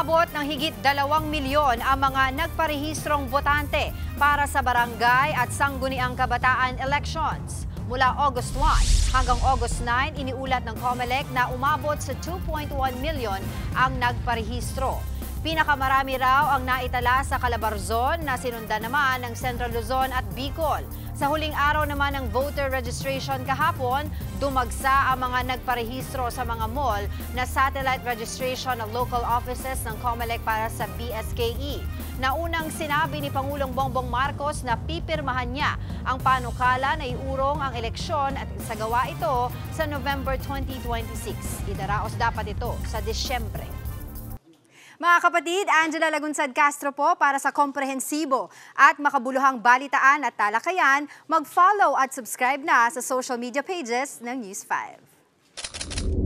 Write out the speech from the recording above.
Umabot ng higit 2 milyon ang mga nagparehistrong botante para sa barangay at sangguniang kabataan elections. Mula August 1 hanggang August 9, iniulat ng COMELEC na umabot sa 2.1 milyon ang nagparehistro. Pinakamarami raw ang naitala sa Calabarzon na sinundan naman ng Central Luzon at Bicol. Sa huling araw naman ng voter registration kahapon, dumagsa ang mga nagparehistro sa mga mall na satellite registration ng local offices ng COMELEC para sa BSKE. Naunang sinabi ni Pangulong Bongbong Marcos na pipirmahan niya ang panukala na iurong ang eleksyon at isagawa ito sa November 2026. Idaraos dapat ito sa Disyembre. Mga kapatid, Angela Lagunsad Castro po para sa komprehensibo at makabuluhang balitaan at talakayan. Mag-follow at subscribe na sa social media pages ng News 5.